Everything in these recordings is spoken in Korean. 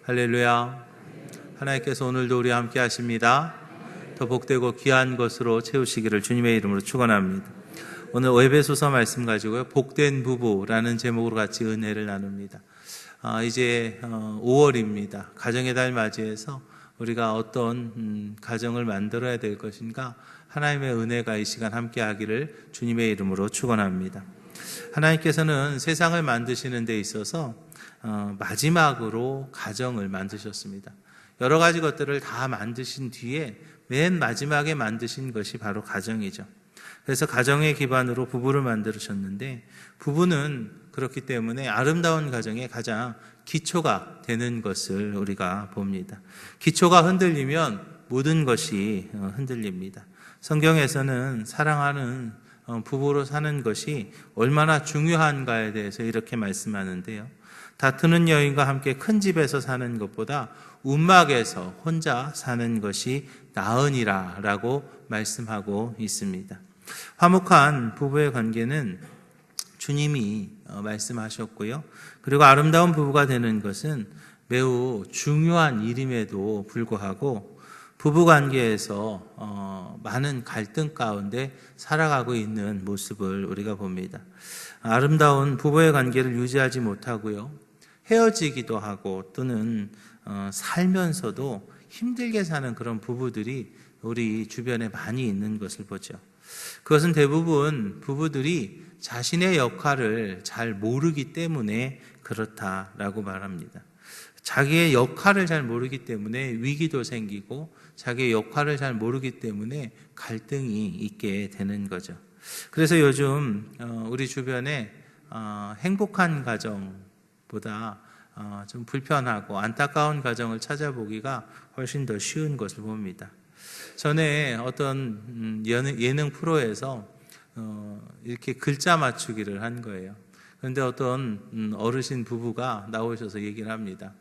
할렐루야. 하나님께서 오늘도 우리와 함께 하십니다. 더 복되고 귀한 것으로 채우시기를 주님의 이름으로 축원합니다. 오늘 에베소서 말씀 가지고요, 복된 부부라는 제목으로 같이 은혜를 나눕니다. 이제 5월입니다. 가정의 달 맞이해서 우리가 어떤 가정을 만들어야 될 것인가, 하나님의 은혜가 이 시간 함께 하기를 주님의 이름으로 축원합니다. 하나님께서는 세상을 만드시는 데 있어서 마지막으로 가정을 만드셨습니다. 여러 가지 것들을 다 만드신 뒤에 맨 마지막에 만드신 것이 바로 가정이죠. 그래서 가정의 기반으로 부부를 만들으셨는데, 부부는 그렇기 때문에 아름다운 가정의 가장 기초가 되는 것을 우리가 봅니다. 기초가 흔들리면 모든 것이 흔들립니다. 성경에서는 사랑하는 부부로 사는 것이 얼마나 중요한가에 대해서 이렇게 말씀하는데요. 다투는 여인과 함께 큰 집에서 사는 것보다 움막에서 혼자 사는 것이 나으니라 라고 말씀하고 있습니다. 화목한 부부의 관계는 주님이 말씀하셨고요. 그리고 아름다운 부부가 되는 것은 매우 중요한 일임에도 불구하고 부부관계에서 많은 갈등 가운데 살아가고 있는 모습을 우리가 봅니다. 아름다운 부부의 관계를 유지하지 못하고요, 헤어지기도 하고 또는 살면서도 힘들게 사는 그런 부부들이 우리 주변에 많이 있는 것을 보죠. 그것은 대부분 부부들이 자신의 역할을 잘 모르기 때문에 그렇다라고 말합니다. 자기의 역할을 잘 모르기 때문에 위기도 생기고, 자기의 역할을 잘 모르기 때문에 갈등이 있게 되는 거죠. 그래서 요즘 우리 주변에 행복한 가정보다 좀 불편하고 안타까운 가정을 찾아보기가 훨씬 더 쉬운 것을 봅니다. 전에 어떤 예능 프로에서 이렇게 글자 맞추기를 한 거예요. 그런데 어떤 어르신 부부가 나오셔서 얘기를 합니다.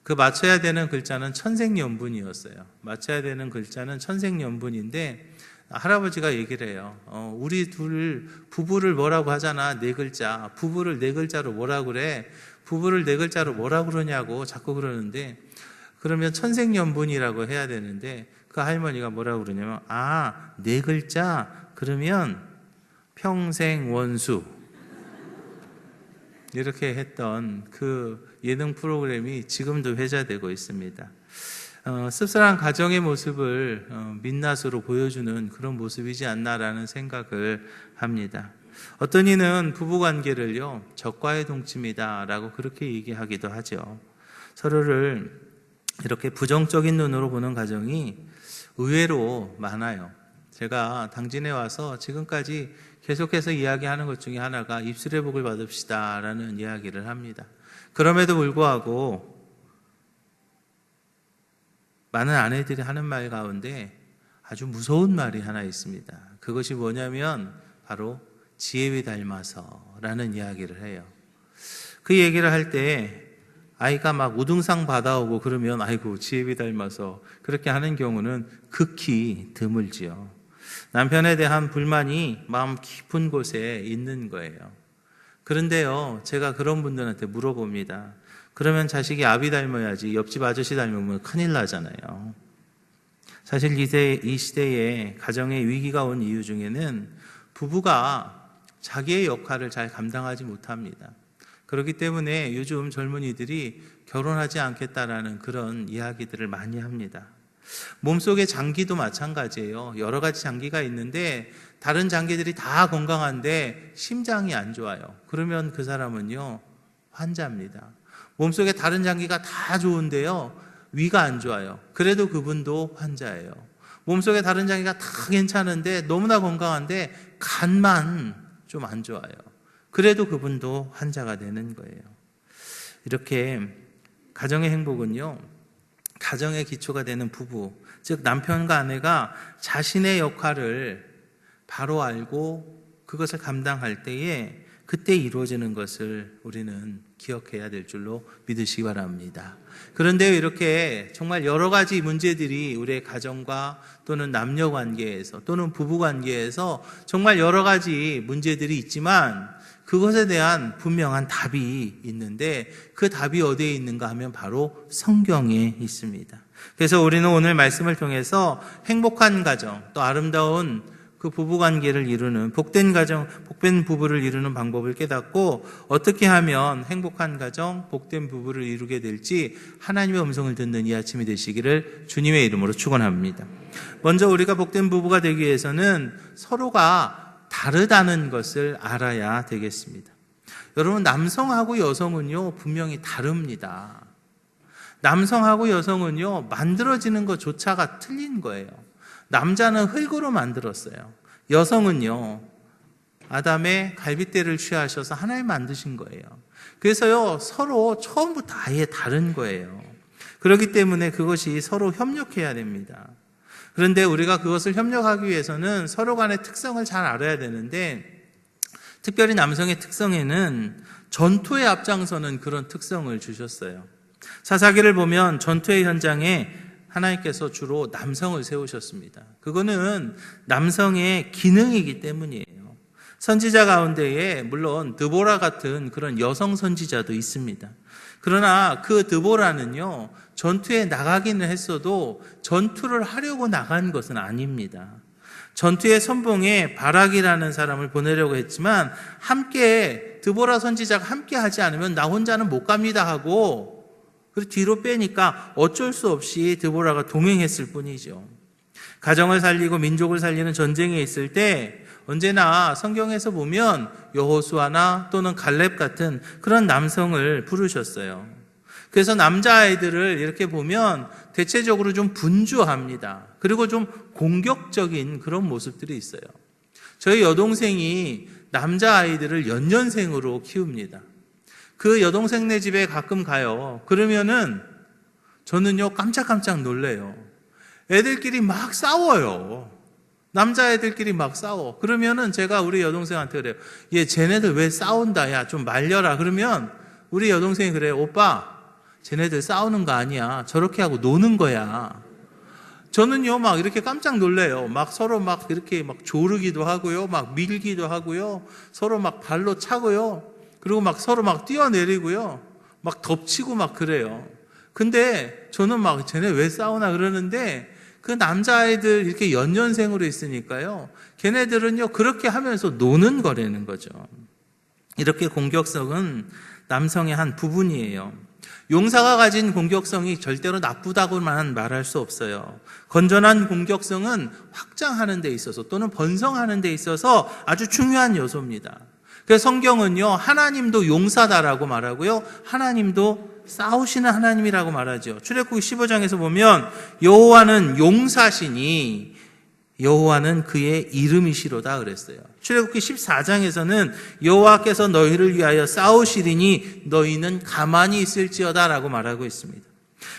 그 맞춰야 되는 글자는 천생연분이었어요. 맞춰야 되는 글자는 천생연분인데, 할아버지가 얘기를 해요. 우리 둘 부부를 뭐라고 하잖아, 네 글자. 부부를 네 글자로 뭐라고 그래? 부부를 네 글자로 뭐라고 그러냐고 자꾸 그러는데, 그러면 천생연분이라고 해야 되는데, 그 할머니가 뭐라고 그러냐면, 네 글자? 그러면 평생원수. 이렇게 했던 그 예능 프로그램이 지금도 회자되고 있습니다. 씁쓸한 가정의 모습을 민낯으로 보여주는 그런 모습이지 않나라는 생각을 합니다. 어떤 이는 부부관계를요, 적과의 동침이다라고 그렇게 얘기하기도 하죠. 서로를 이렇게 부정적인 눈으로 보는 가정이 의외로 많아요. 제가 당진에 와서 지금까지 계속해서 이야기하는 것 중에 하나가 입술의 복을 받읍시다 라는 이야기를 합니다. 그럼에도 불구하고 많은 아내들이 하는 말 가운데 아주 무서운 말이 하나 있습니다. 그것이 뭐냐면 바로 지혜위 닮아서 라는 이야기를 해요. 그 얘기를 할 때 아이가 막 우등상 받아오고 그러면 아이고 지혜위 닮아서 그렇게 하는 경우는 극히 드물지요. 남편에 대한 불만이 마음 깊은 곳에 있는 거예요. 그런데요, 제가 그런 분들한테 물어봅니다. 그러면 자식이 아비 닮아야지 옆집 아저씨 닮으면 큰일 나잖아요. 사실 이 시대에 가정에 위기가 온 이유 중에는 부부가 자기의 역할을 잘 감당하지 못합니다. 그렇기 때문에 요즘 젊은이들이 결혼하지 않겠다라는 그런 이야기들을 많이 합니다. 몸속의 장기도 마찬가지예요. 여러 가지 장기가 있는데 다른 장기들이 다 건강한데 심장이 안 좋아요. 그러면 그 사람은요, 환자입니다. 몸속에 다른 장기가 다 좋은데요, 위가 안 좋아요. 그래도 그분도 환자예요. 몸속에 다른 장기가 다 괜찮은데 너무나 건강한데 간만 좀 안 좋아요. 그래도 그분도 환자가 되는 거예요. 이렇게 가정의 행복은요, 가정의 기초가 되는 부부, 즉 남편과 아내가 자신의 역할을 바로 알고 그것을 감당할 때에 그때 이루어지는 것을 우리는 기억해야 될 줄로 믿으시기 바랍니다. 그런데 이렇게 정말 여러 가지 문제들이 우리의 가정과 또는 남녀 관계에서 또는 부부 관계에서 정말 여러 가지 문제들이 있지만 그것에 대한 분명한 답이 있는데 그 답이 어디에 있는가 하면 바로 성경에 있습니다. 그래서 우리는 오늘 말씀을 통해서 행복한 가정, 또 아름다운 그 부부관계를 이루는 복된 가정, 복된 부부를 이루는 방법을 깨닫고 어떻게 하면 행복한 가정, 복된 부부를 이루게 될지 하나님의 음성을 듣는 이 아침이 되시기를 주님의 이름으로 축원합니다. 먼저 우리가 복된 부부가 되기 위해서는 서로가 다르다는 것을 알아야 되겠습니다. 여러분, 남성하고 여성은요 분명히 다릅니다. 남성하고 여성은요 만들어지는 것조차가 틀린 거예요. 남자는 흙으로 만들었어요. 여성은요 아담의 갈빗대를 취하셔서 하나님 만드신 거예요. 그래서요 서로 처음부터 아예 다른 거예요. 그렇기 때문에 그것이 서로 협력해야 됩니다. 그런데 우리가 그것을 협력하기 위해서는 서로 간의 특성을 잘 알아야 되는데, 특별히 남성의 특성에는 전투에 앞장서는 그런 특성을 주셨어요. 사사기를 보면 전투의 현장에 하나님께서 주로 남성을 세우셨습니다. 그거는 남성의 기능이기 때문이에요. 선지자 가운데에 물론 드보라 같은 그런 여성 선지자도 있습니다. 그러나 그 드보라는요 전투에 나가기는 했어도 전투를 하려고 나간 것은 아닙니다. 전투의 선봉에 바락이라는 사람을 보내려고 했지만 함께 드보라 선지자가 함께 하지 않으면 나 혼자는 못 갑니다 하고 그리고 뒤로 빼니까 어쩔 수 없이 드보라가 동행했을 뿐이죠. 가정을 살리고 민족을 살리는 전쟁에 있을 때 언제나 성경에서 보면 여호수아나 또는 갈렙 같은 그런 남성을 부르셨어요. 그래서 남자아이들을 이렇게 보면 대체적으로 좀 분주합니다. 그리고 좀 공격적인 그런 모습들이 있어요. 저희 여동생이 남자아이들을 연년생으로 키웁니다. 그 여동생네 집에 가끔 가요. 그러면은 저는요 깜짝깜짝 놀래요. 애들끼리 막 싸워요. 남자애들끼리 막 싸워. 그러면은 제가 우리 여동생한테 그래요. 얘 쟤네들 왜 싸운다. 야 좀 말려라. 그러면 우리 여동생이 그래요. 오빠 쟤네들 싸우는 거 아니야. 저렇게 하고 노는 거야. 저는요 막 이렇게 깜짝 놀래요. 막 서로 막 이렇게 막 조르기도 하고요. 막 밀기도 하고요. 서로 막 발로 차고요. 그리고 막 서로 막 뛰어내리고요. 막 덮치고 막 그래요. 근데 저는 막 쟤네 왜 싸우나 그러는데 그 남자아이들 이렇게 연년생으로 있으니까요. 걔네들은요 그렇게 하면서 노는 거라는 거죠. 이렇게 공격성은 남성의 한 부분이에요. 용사가 가진 공격성이 절대로 나쁘다고만 말할 수 없어요. 건전한 공격성은 확장하는 데 있어서 또는 번성하는 데 있어서 아주 중요한 요소입니다. 그래서 성경은요 하나님도 용사다라고 말하고요 하나님도 싸우시는 하나님이라고 말하죠. 출애굽기 15장에서 보면 여호와는 용사시니 여호와는 그의 이름이시로다 그랬어요. 출애굽기 14장에서는 여호와께서 너희를 위하여 싸우시리니 너희는 가만히 있을지어다라고 말하고 있습니다.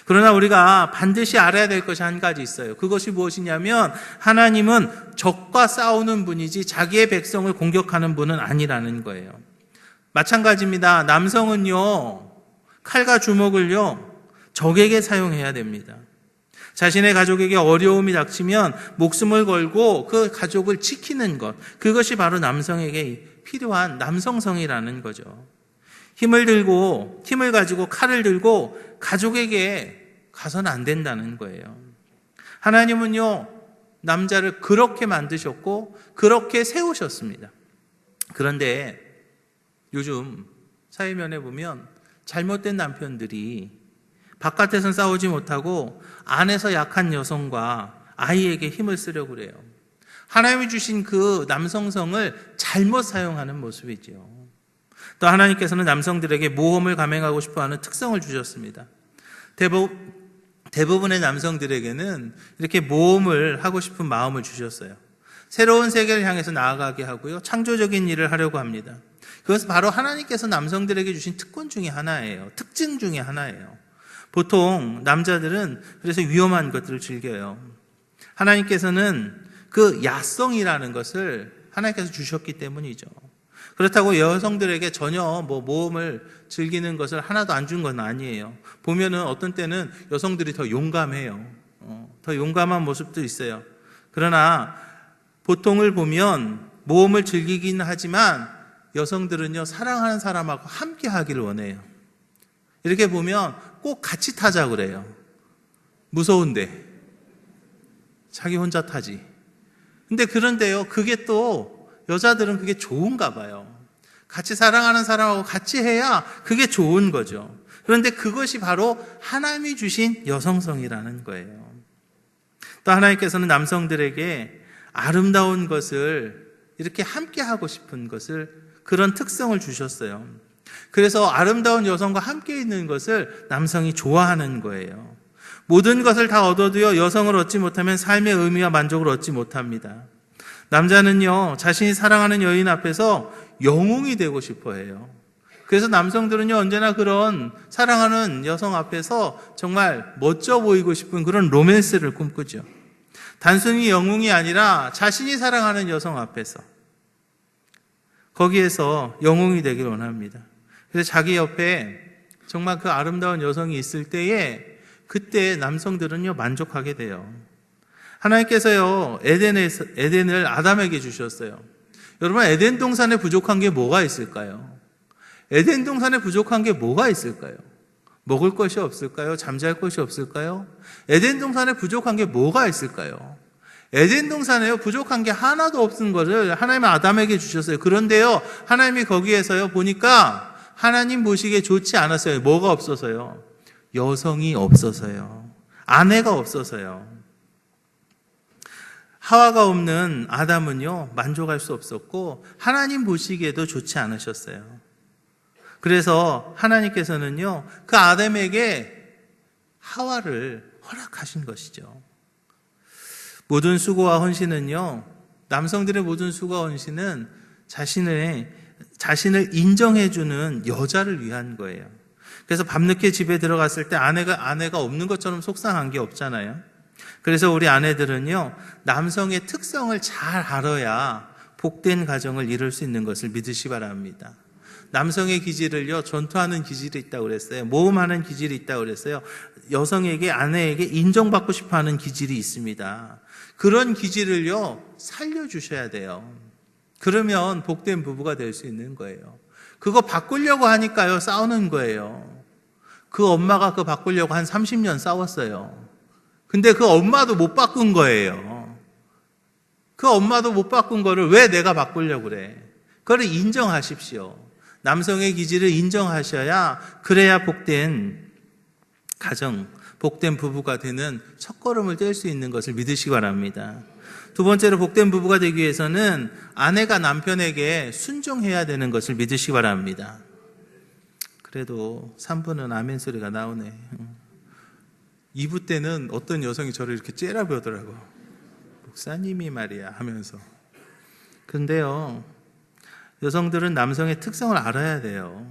그러나 우리가 반드시 알아야 될 것이 한 가지 있어요. 그것이 무엇이냐면 하나님은 적과 싸우는 분이지 자기의 백성을 공격하는 분은 아니라는 거예요. 마찬가지입니다. 남성은요 칼과 주먹을요 적에게 사용해야 됩니다. 자신의 가족에게 어려움이 닥치면 목숨을 걸고 그 가족을 지키는 것, 그것이 바로 남성에게 필요한 남성성이라는 거죠. 힘을 가지고 칼을 들고 가족에게 가서는 안 된다는 거예요. 하나님은요 남자를 그렇게 만드셨고 그렇게 세우셨습니다. 그런데 요즘 사회면에 보면 잘못된 남편들이 바깥에서는 싸우지 못하고 안에서 약한 여성과 아이에게 힘을 쓰려고 그래요. 하나님이 주신 그 남성성을 잘못 사용하는 모습이죠. 또 하나님께서는 남성들에게 모험을 감행하고 싶어하는 특성을 주셨습니다. 대부분의 남성들에게는 이렇게 모험을 하고 싶은 마음을 주셨어요. 새로운 세계를 향해서 나아가게 하고요. 창조적인 일을 하려고 합니다. 그것은 바로 하나님께서 남성들에게 주신 특권 중에 하나예요. 특징 중에 하나예요. 보통 남자들은 그래서 위험한 것들을 즐겨요. 하나님께서는 그 야성이라는 것을 하나님께서 주셨기 때문이죠. 그렇다고 여성들에게 전혀 모험을 즐기는 것을 하나도 안 준 건 아니에요. 보면은 어떤 때는 여성들이 더 용감해요. 더 용감한 모습도 있어요. 그러나 보통을 보면 모험을 즐기긴 하지만 여성들은요, 사랑하는 사람하고 함께 하기를 원해요. 이렇게 보면 꼭 같이 타자 그래요. 무서운데 자기 혼자 타지. 근데 그런데요, 그게 또 여자들은 그게 좋은가 봐요. 같이 사랑하는 사람하고 같이 해야 그게 좋은 거죠. 그런데 그것이 바로 하나님이 주신 여성성이라는 거예요. 또 하나님께서는 남성들에게 아름다운 것을 이렇게 함께 하고 싶은 것을, 그런 특성을 주셨어요. 그래서 아름다운 여성과 함께 있는 것을 남성이 좋아하는 거예요. 모든 것을 다 얻어도요, 여성을 얻지 못하면 삶의 의미와 만족을 얻지 못합니다. 남자는요, 자신이 사랑하는 여인 앞에서 영웅이 되고 싶어 해요. 그래서 남성들은요, 언제나 그런 사랑하는 여성 앞에서 정말 멋져 보이고 싶은 그런 로맨스를 꿈꾸죠. 단순히 영웅이 아니라 자신이 사랑하는 여성 앞에서, 거기에서 영웅이 되길 원합니다. 그래서 자기 옆에 정말 그 아름다운 여성이 있을 때에, 그때 남성들은요, 만족하게 돼요. 하나님께서요, 에덴을 아담에게 주셨어요. 여러분, 에덴 동산에 부족한 게 뭐가 있을까요? 에덴 동산에 부족한 게 뭐가 있을까요? 먹을 것이 없을까요? 잠잘 것이 없을까요? 에덴 동산에 부족한 게 뭐가 있을까요? 에덴 동산에요, 부족한 게 하나도 없은 것을 하나님이 아담에게 주셨어요. 그런데요, 하나님이 거기에서요, 보니까 하나님 보시기에 좋지 않았어요. 뭐가 없어서요? 여성이 없어서요. 아내가 없어서요. 하와가 없는 아담은요, 만족할 수 없었고 하나님 보시기에도 좋지 않으셨어요. 그래서 하나님께서는요, 그 아담에게 하와를 허락하신 것이죠. 모든 수고와 헌신은요, 남성들의 모든 수고와 헌신은 자신을 인정해주는 여자를 위한 거예요. 그래서 밤늦게 집에 들어갔을 때 아내가 없는 것처럼 속상한 게 없잖아요. 그래서 우리 아내들은요, 남성의 특성을 잘 알아야 복된 가정을 이룰 수 있는 것을 믿으시 바랍니다. 남성의 기질을요, 전투하는 기질이 있다고 그랬어요. 모험하는 기질이 있다고 그랬어요. 여성에게, 아내에게 인정받고 싶어 하는 기질이 있습니다. 그런 기질을요, 살려주셔야 돼요. 그러면 복된 부부가 될 수 있는 거예요. 그거 바꾸려고 하니까요, 싸우는 거예요. 그 엄마가 그거 바꾸려고 한 30년 싸웠어요. 근데 그 엄마도 못 바꾼 거예요. 그 엄마도 못 바꾼 거를 왜 내가 바꾸려고 그래? 그걸 인정하십시오. 남성의 기질을 인정하셔야, 그래야 복된 가정, 복된 부부가 되는 첫걸음을 뗄 수 있는 것을 믿으시기 바랍니다. 두 번째로, 복된 부부가 되기 위해서는 아내가 남편에게 순종해야 되는 것을 믿으시기 바랍니다. 그래도 3부는 아멘 소리가 나오네. 2부 때는 어떤 여성이 저를 이렇게 째려보더라고. 목사님이 말이야 하면서. 근데요, 여성들은 남성의 특성을 알아야 돼요.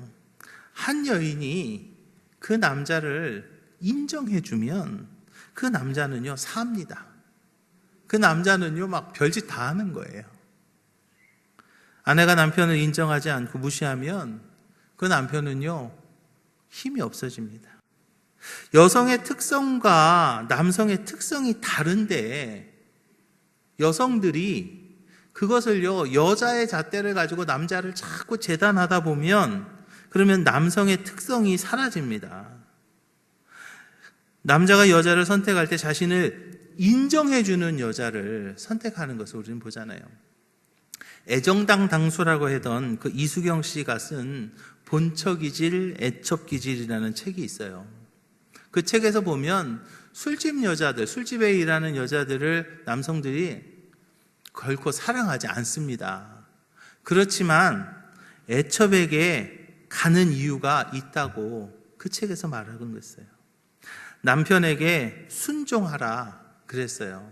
한 여인이 그 남자를 인정해주면 그 남자는요, 삽니다. 그 남자는요, 막 별짓 다 하는 거예요. 아내가 남편을 인정하지 않고 무시하면 그 남편은요, 힘이 없어집니다. 여성의 특성과 남성의 특성이 다른데, 여성들이 그것을요, 여자의 잣대를 가지고 남자를 자꾸 재단하다 보면, 그러면 남성의 특성이 사라집니다. 남자가 여자를 선택할 때 자신을 인정해주는 여자를 선택하는 것을 우리는 보잖아요. 애정당 당수라고 하던 그 이수경 씨가 쓴 본처기질, 애첩기질이라는 책이 있어요. 그 책에서 보면 술집 여자들, 술집에 일하는 여자들을 남성들이 결코 사랑하지 않습니다. 그렇지만 애첩에게 가는 이유가 있다고 그 책에서 말하고 있어요. 남편에게 순종하라 그랬어요.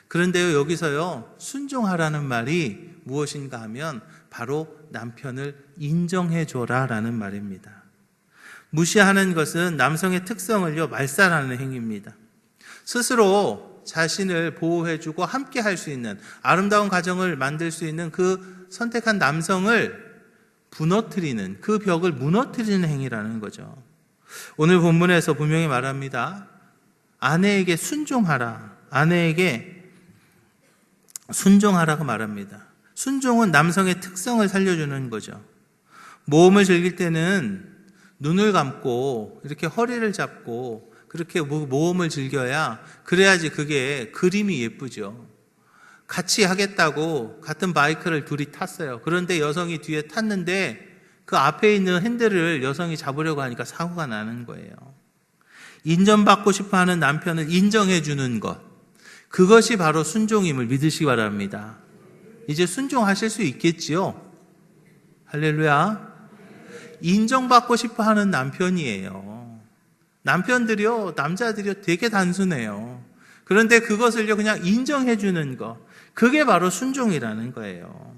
그런데요, 여기서요, 순종하라는 말이 무엇인가 하면 바로 남편을 인정해줘라 라는 말입니다. 무시하는 것은 남성의 특성을요, 말살하는 행위입니다. 스스로 자신을 보호해주고 함께 할 수 있는, 아름다운 가정을 만들 수 있는 그 선택한 남성을 무너뜨리는, 그 벽을 무너뜨리는 행위라는 거죠. 오늘 본문에서 분명히 말합니다. 아내에게 순종하라. 아내에게 순종하라고 말합니다. 순종은 남성의 특성을 살려주는 거죠. 모험을 즐길 때는 눈을 감고 이렇게 허리를 잡고 그렇게 모험을 즐겨야, 그래야지 그게 그림이 예쁘죠. 같이 하겠다고 같은 바이크를 둘이 탔어요. 그런데 여성이 뒤에 탔는데 그 앞에 있는 핸들을 여성이 잡으려고 하니까 사고가 나는 거예요. 인정받고 싶어 하는 남편을 인정해 주는 것, 그것이 바로 순종임을 믿으시기 바랍니다. 이제 순종하실 수 있겠지요? 할렐루야. 인정받고 싶어 하는 남편이에요. 남편들이요, 남자들이요, 되게 단순해요. 그런데 그것을요, 그냥 인정해 주는 것, 그게 바로 순종이라는 거예요.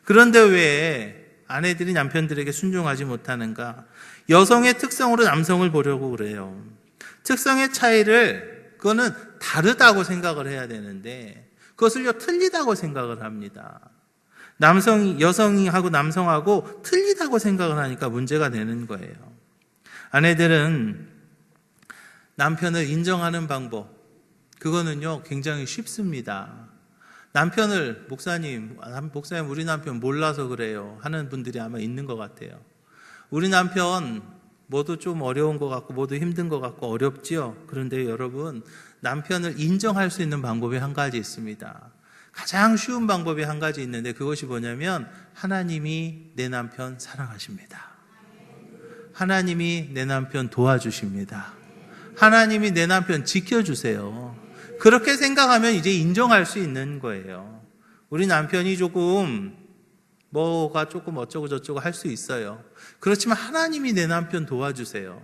그런데 왜 아내들이 남편들에게 순종하지 못하는가? 여성의 특성으로 남성을 보려고 그래요. 특성의 차이를, 그거는 다르다고 생각을 해야 되는데 그것을요, 틀리다고 생각을 합니다. 여성하고 남성하고 틀리다고 생각을 하니까 문제가 되는 거예요. 아내들은 남편을 인정하는 방법, 그거는요, 굉장히 쉽습니다. 남편을, 목사님, 우리 남편 몰라서 그래요 하는 분들이 아마 있는 것 같아요. 우리 남편 모두 좀 어려운 것 같고 모두 힘든 것 같고 어렵지요. 그런데 여러분, 남편을 인정할 수 있는 방법이 한 가지 있습니다. 가장 쉬운 방법이 한 가지 있는데 그것이 뭐냐면, 하나님이 내 남편 사랑하십니다. 하나님이 내 남편 도와주십니다. 하나님이 내 남편 지켜주세요. 그렇게 생각하면 이제 인정할 수 있는 거예요. 우리 남편이 뭐가 조금 어쩌고 저쩌고 할 수 있어요. 그렇지만 하나님이 내 남편 도와주세요.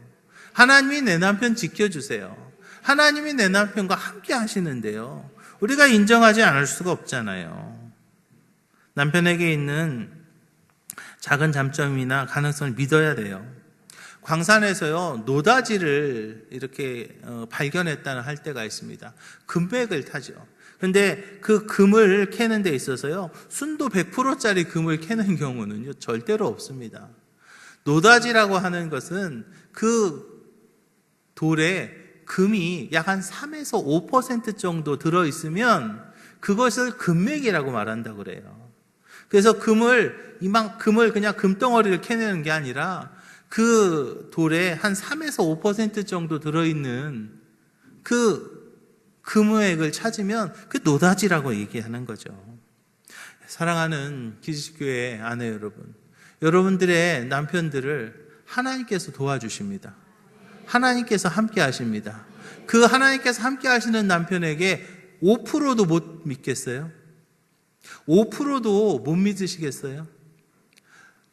하나님이 내 남편 지켜주세요. 하나님이 내 남편과 함께 하시는데요, 우리가 인정하지 않을 수가 없잖아요. 남편에게 있는 작은 장점이나 가능성을 믿어야 돼요. 광산에서요, 노다지를 이렇게 발견했다는 할 때가 있습니다. 금백을 타죠. 근데 그 금을 캐는 데 있어서요, 순도 100%짜리 금을 캐는 경우는요, 절대로 없습니다. 노다지라고 하는 것은 그 돌에 금이 약 한 3에서 5% 정도 들어있으면 그것을 금맥이라고 말한다고 그래요. 그래서 금을 그냥 금덩어리를 캐내는 게 아니라 그 돌에 한 3에서 5% 정도 들어있는 그 금액을 찾으면 그 노다지라고 얘기하는 거죠. 사랑하는 기지교회 아내 여러분, 여러분들의 남편들을 하나님께서 도와주십니다. 하나님께서 함께 하십니다. 그 하나님께서 함께 하시는 남편에게 5%도 못 믿겠어요? 5%도 못 믿으시겠어요?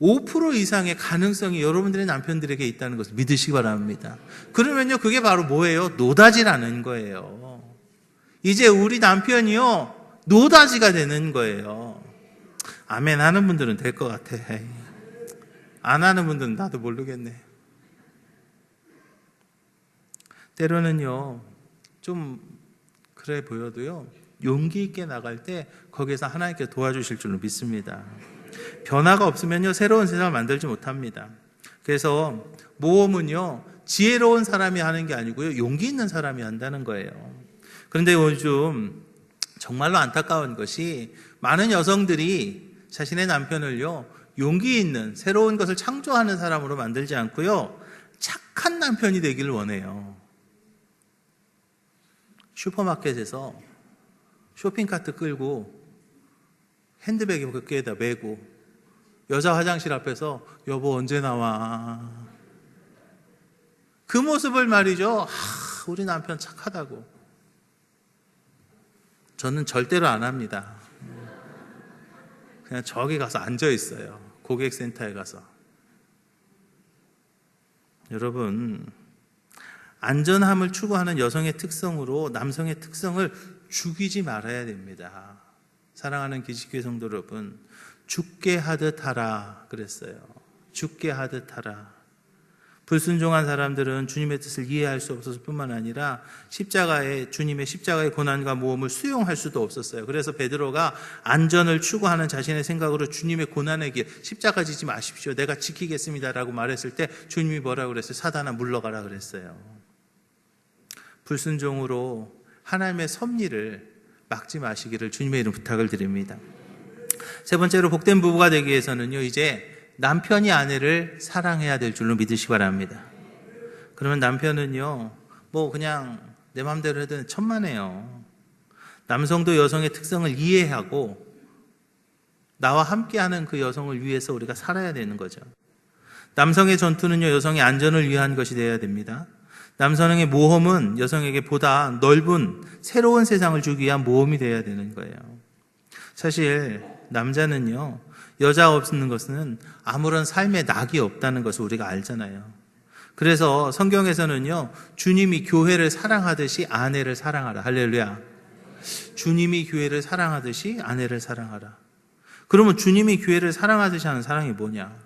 5% 이상의 가능성이 여러분들의 남편들에게 있다는 것을 믿으시기 바랍니다. 그러면요, 그게 바로 뭐예요? 노다지라는 거예요. 이제 우리 남편이요, 노다지가 되는 거예요. 아멘 하는 분들은 될 것 같아. 안 하는 분들은 나도 모르겠네. 때로는요, 좀 그래 보여도요, 용기 있게 나갈 때 거기에서 하나님께 도와주실 줄로 믿습니다. 변화가 없으면요, 새로운 세상을 만들지 못합니다. 그래서 모험은요, 지혜로운 사람이 하는 게 아니고요, 용기 있는 사람이 한다는 거예요. 그런데 요즘 정말로 안타까운 것이, 많은 여성들이 자신의 남편을요, 용기 있는 새로운 것을 창조하는 사람으로 만들지 않고요, 착한 남편이 되기를 원해요. 슈퍼마켓에서 쇼핑카트 끌고 핸드백에 그에다 메고 여자 화장실 앞에서 여보 언제 나와, 그 모습을 말이죠, 우리 남편 착하다고. 저는 절대로 안 합니다. 그냥 저기 가서 앉아 있어요. 고객센터에 가서. 여러분, 안전함을 추구하는 여성의 특성으로 남성의 특성을 죽이지 말아야 됩니다. 사랑하는 기지교회 성도 여러분, 죽게 하듯 하라 그랬어요. 죽게 하듯 하라. 불순종한 사람들은 주님의 뜻을 이해할 수 없었을 뿐만 아니라 주님의 십자가의 고난과 모험을 수용할 수도 없었어요. 그래서 베드로가 안전을 추구하는 자신의 생각으로 주님의 고난의 길, 십자가 지지 마십시오, 내가 지키겠습니다라고 말했을 때 주님이 뭐라고 그랬어요? 사단아 물러가라 그랬어요. 불순종으로 하나님의 섭리를 막지 마시기를 주님의 이름 부탁을 드립니다. 세 번째로, 복된 부부가 되기 위해서는요, 이제 남편이 아내를 사랑해야 될 줄로 믿으시기 바랍니다. 그러면 남편은요, 그냥 내 마음대로 해도 천만에요. 남성도 여성의 특성을 이해하고 나와 함께하는 그 여성을 위해서 우리가 살아야 되는 거죠. 남성의 전투는요, 여성의 안전을 위한 것이 되어야 됩니다. 남성의 모험은 여성에게 보다 넓은 새로운 세상을 주기 위한 모험이 되어야 되는 거예요. 사실 남자는요, 여자 없는 것은 아무런 삶의 낙이 없다는 것을 우리가 알잖아요. 그래서 성경에서는요, 주님이 교회를 사랑하듯이 아내를 사랑하라. 할렐루야. 주님이 교회를 사랑하듯이 아내를 사랑하라. 그러면 주님이 교회를 사랑하듯이 하는 사랑이 뭐냐?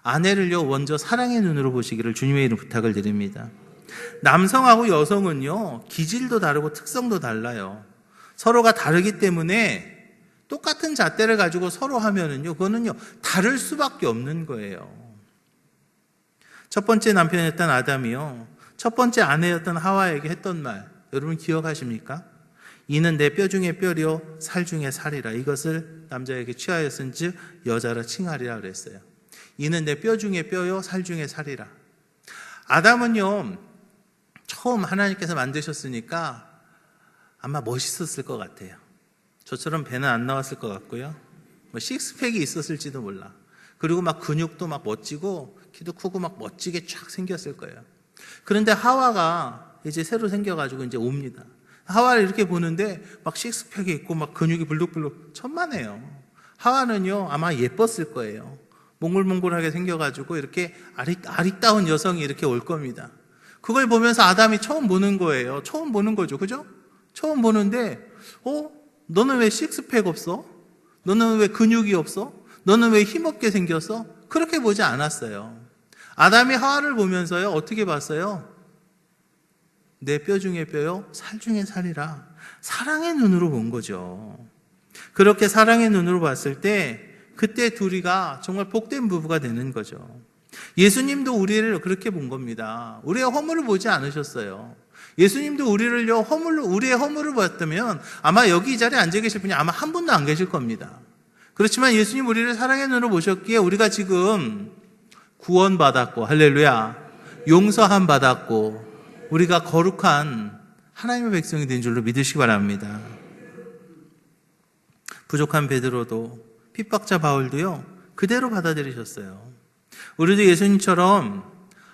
아내를요, 먼저 사랑의 눈으로 보시기를 주님의 이름 부탁을 드립니다. 남성하고 여성은요, 기질도 다르고 특성도 달라요. 서로가 다르기 때문에 똑같은 잣대를 가지고 서로 하면은요, 그거는요, 다를 수밖에 없는 거예요. 첫 번째 남편이었던 아담이요, 첫 번째 아내였던 하와에게 했던 말, 여러분 기억하십니까? 이는 내 뼈 중에 뼈요 살 중에 살이라. 이것을 남자에게 취하였은즉 여자라 칭하리라 그랬어요. 이는 내 뼈 중에 뼈요 살 중에 살이라. 아담은요, 처음 하나님께서 만드셨으니까 아마 멋있었을 것 같아요. 저처럼 배는 안 나왔을 것 같고요. 식스팩이 있었을지도 몰라. 그리고 막 근육도 막 멋지고 키도 크고 막 멋지게 쫙 생겼을 거예요. 그런데 하와가 이제 새로 생겨가지고 이제 옵니다. 하와를 이렇게 보는데 막 식스팩이 있고 막 근육이 불룩불룩 천만에요. 하와는요, 아마 예뻤을 거예요. 몽글몽글하게 생겨가지고 이렇게 아리따운 여성이 이렇게 올 겁니다. 그걸 보면서 아담이 처음 보는 거예요. 처음 보는 거죠. 그죠? 처음 보는데, 너는 왜 식스팩 없어? 너는 왜 근육이 없어? 너는 왜 힘없게 생겼어? 그렇게 보지 않았어요. 아담이 하와를 보면서요, 어떻게 봤어요? 내 뼈 중에 뼈요, 살 중에 살이라. 사랑의 눈으로 본 거죠. 그렇게 사랑의 눈으로 봤을 때 그때 둘이가 정말 복된 부부가 되는 거죠. 예수님도 우리를 그렇게 본 겁니다. 우리의 허물을 보지 않으셨어요. 예수님도 우리를요, 우리의 허물을 봤다면 아마 여기 이 자리에 앉아 계실 분이 아마 한 분도 안 계실 겁니다. 그렇지만 예수님 우리를 사랑의 눈으로 보셨기에 우리가 지금 구원받았고, 할렐루야, 용서함 받았고, 우리가 거룩한 하나님의 백성이 된 줄로 믿으시기 바랍니다. 부족한 베드로도, 핍박자 바울도요, 그대로 받아들이셨어요. 우리도 예수님처럼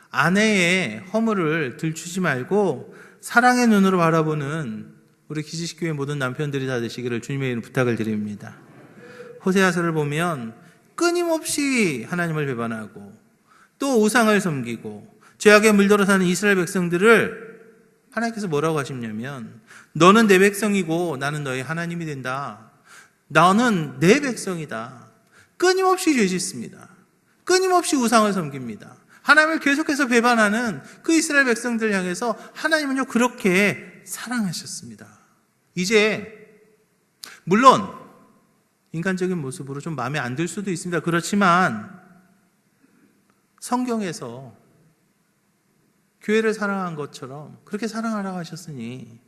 아내의 허물을 들추지 말고 사랑의 눈으로 바라보는 우리 기지식교회 모든 남편들이 다 되시기를 주님의 이름 부탁을 드립니다. 호세아서를 보면 끊임없이 하나님을 배반하고 또 우상을 섬기고 죄악에 물들어 사는 이스라엘 백성들을 하나님께서 뭐라고 하시냐면, 너는 내 백성이고 나는 너의 하나님이 된다. 너는 내 백성이다. 끊임없이 죄 짓습니다. 끊임없이 우상을 섬깁니다. 하나님을 계속해서 배반하는 그 이스라엘 백성들을 향해서 하나님은요, 그렇게 사랑하셨습니다. 이제 물론 인간적인 모습으로 좀 마음에 안 들 수도 있습니다. 그렇지만 성경에서 교회를 사랑한 것처럼 그렇게 사랑하라고 하셨으니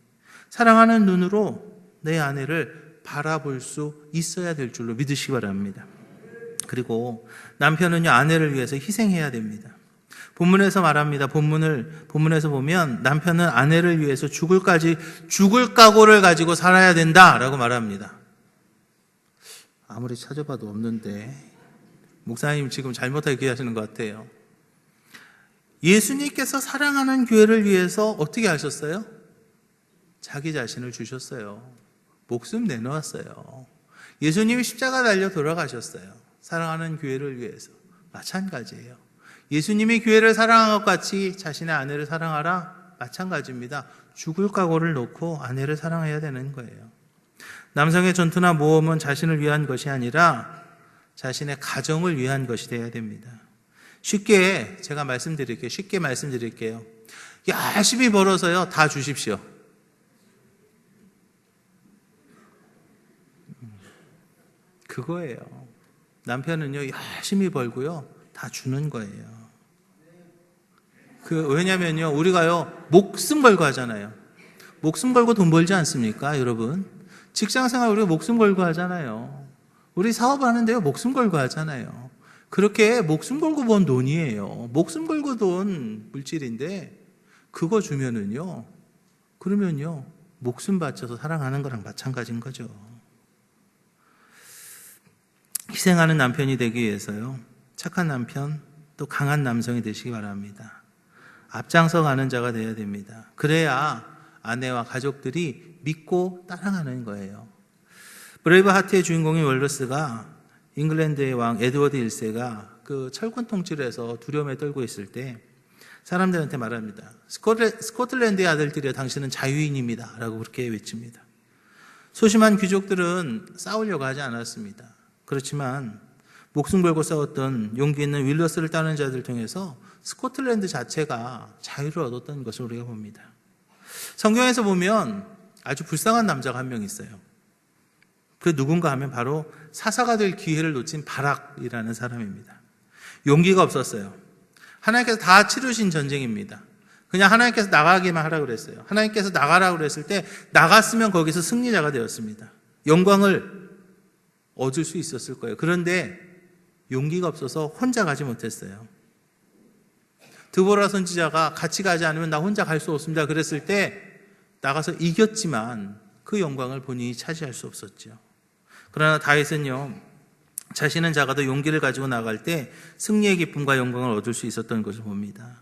사랑하는 눈으로 내 아내를 바라볼 수 있어야 될 줄로 믿으시기 바랍니다. 그리고 남편은요, 아내를 위해서 희생해야 됩니다. 본문에서 말합니다. 본문에서 보면 남편은 아내를 위해서 죽을 각오를 가지고 살아야 된다라고 말합니다. 아무리 찾아봐도 없는데 목사님 지금 잘못하게 기하시는 것 같아요. 예수님께서 사랑하는 교회를 위해서 어떻게 하셨어요? 자기 자신을 주셨어요. 목숨 내놓았어요. 예수님이 십자가 달려 돌아가셨어요. 사랑하는 교회를 위해서. 마찬가지예요. 예수님이 교회를 사랑한 것 같이 자신의 아내를 사랑하라? 마찬가지입니다. 죽을 각오를 놓고 아내를 사랑해야 되는 거예요. 남성의 전투나 모험은 자신을 위한 것이 아니라 자신의 가정을 위한 것이 되어야 됩니다. 쉽게 제가 말씀드릴게요. 쉽게 말씀드릴게요. 열심히 벌어서요, 다 주십시오. 그거예요. 남편은요, 열심히 벌고요, 다 주는 거예요. 왜냐면요, 우리가요, 목숨 걸고 하잖아요. 목숨 걸고 돈 벌지 않습니까, 여러분? 직장 생활 우리가 목숨 걸고 하잖아요. 우리 사업하는데요, 목숨 걸고 하잖아요. 그렇게 목숨 걸고 번 돈이에요. 목숨 걸고 돈 물질인데, 그거 주면은요, 그러면요, 목숨 바쳐서 사랑하는 거랑 마찬가지인 거죠. 희생하는 남편이 되기 위해서요, 착한 남편, 또 강한 남성이 되시기 바랍니다. 앞장서 가는 자가 되어야 됩니다. 그래야 아내와 가족들이 믿고 따라가는 거예요. 브레이브 하트의 주인공인 월러스가 잉글랜드의 왕 에드워드 1세가 그 철권 통치를 해서 두려움에 떨고 있을 때 사람들한테 말합니다. 스코틀랜드의 아들들이여, 당신은 자유인입니다 라고 그렇게 외칩니다. 소심한 귀족들은 싸우려고 하지 않았습니다. 그렇지만 목숨 걸고 싸웠던 용기 있는 윌러스를 따르는 자들 통해서 스코틀랜드 자체가 자유를 얻었던 것을 우리가 봅니다. 성경에서 보면 아주 불쌍한 남자가 한 명 있어요. 그 누군가 하면 바로 사사가 될 기회를 놓친 바락이라는 사람입니다. 용기가 없었어요. 하나님께서 다 치르신 전쟁입니다. 그냥 하나님께서 나가기만 하라고 그랬어요. 하나님께서 나가라고 그랬을 때 나갔으면 거기서 승리자가 되었습니다. 영광을 얻을 수 있었을 거예요. 그런데 용기가 없어서 혼자 가지 못했어요. 드보라 선지자가 같이 가지 않으면 나 혼자 갈 수 없습니다 그랬을 때 나가서 이겼지만 그 영광을 본인이 차지할 수 없었죠. 그러나 다윗은요, 자신은 작아도 용기를 가지고 나갈 때 승리의 기쁨과 영광을 얻을 수 있었던 것을 봅니다.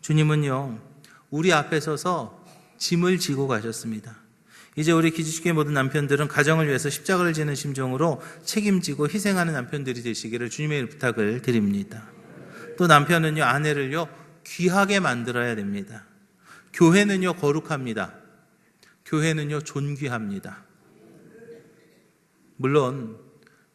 주님은요, 우리 앞에 서서 짐을 지고 가셨습니다. 이제 우리 기지식의 모든 남편들은 가정을 위해서 십자가를 지는 심정으로 책임지고 희생하는 남편들이 되시기를 주님의 부탁을 드립니다. 또 남편은요, 아내를요, 귀하게 만들어야 됩니다. 교회는요, 거룩합니다. 교회는요, 존귀합니다. 물론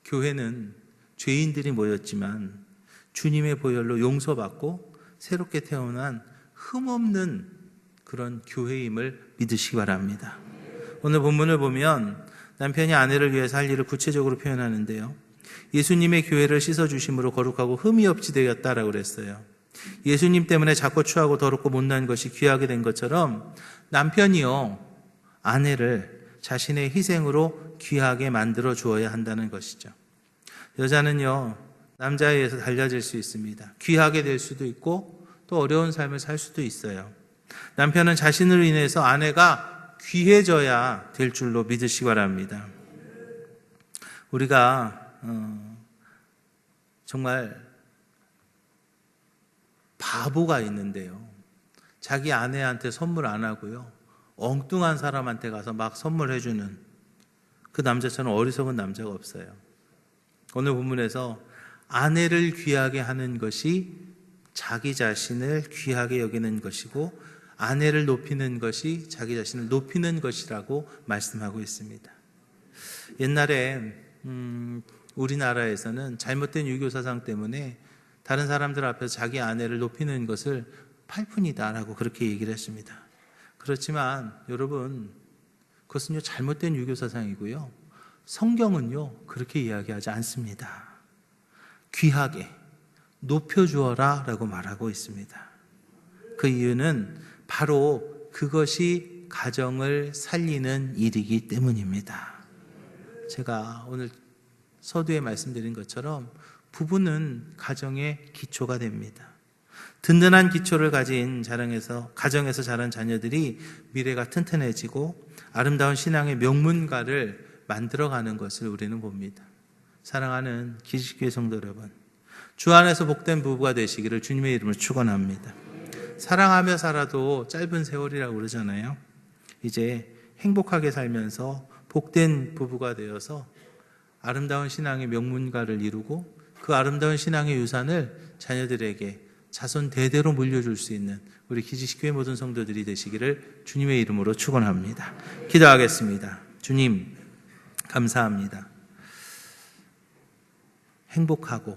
교회는 죄인들이 모였지만 주님의 보혈로 용서받고 새롭게 태어난 흠없는 그런 교회임을 믿으시기 바랍니다. 오늘 본문을 보면 남편이 아내를 위해서 할 일을 구체적으로 표현하는데요, 예수님의 교회를 씻어주심으로 거룩하고 흠이 없이 되었다라고 그랬어요. 예수님 때문에 작고 추하고 더럽고 못난 것이 귀하게 된 것처럼 남편이요, 아내를 자신의 희생으로 귀하게 만들어 주어야 한다는 것이죠. 여자는요, 남자에 의해서 달라질 수 있습니다. 귀하게 될 수도 있고 또 어려운 삶을 살 수도 있어요. 남편은 자신으로 인해서 아내가 귀해져야 될 줄로 믿으시기 바랍니다. 우리가 정말 바보가 있는데요, 자기 아내한테 선물 안 하고요, 엉뚱한 사람한테 가서 막 선물해주는 그 남자처럼 어리석은 남자가 없어요. 오늘 본문에서 아내를 귀하게 하는 것이 자기 자신을 귀하게 여기는 것이고, 아내를 높이는 것이 자기 자신을 높이는 것이라고 말씀하고 있습니다. 옛날에 우리나라에서는 잘못된 유교 사상 때문에 다른 사람들 앞에서 자기 아내를 높이는 것을 팔푼이다라고 그렇게 얘기를 했습니다. 그렇지만 여러분, 그것은요, 잘못된 유교 사상이고요, 성경은요, 그렇게 이야기하지 않습니다. 귀하게 높여주어라 라고 말하고 있습니다. 그 이유는 바로 그것이 가정을 살리는 일이기 때문입니다. 제가 오늘 서두에 말씀드린 것처럼 부부는 가정의 기초가 됩니다. 든든한 기초를 가진 가정에서 자란 자녀들이 미래가 튼튼해지고 아름다운 신앙의 명문가를 만들어가는 것을 우리는 봅니다. 사랑하는 기지교회 성도 여러분, 주 안에서 복된 부부가 되시기를 주님의 이름으로 축원합니다. 사랑하며 살아도 짧은 세월이라고 그러잖아요. 이제 행복하게 살면서 복된 부부가 되어서 아름다운 신앙의 명문가를 이루고 그 아름다운 신앙의 유산을 자녀들에게 자손 대대로 물려줄 수 있는 우리 기지식교회 모든 성도들이 되시기를 주님의 이름으로 축원합니다. 기도하겠습니다. 주님, 감사합니다. 행복하고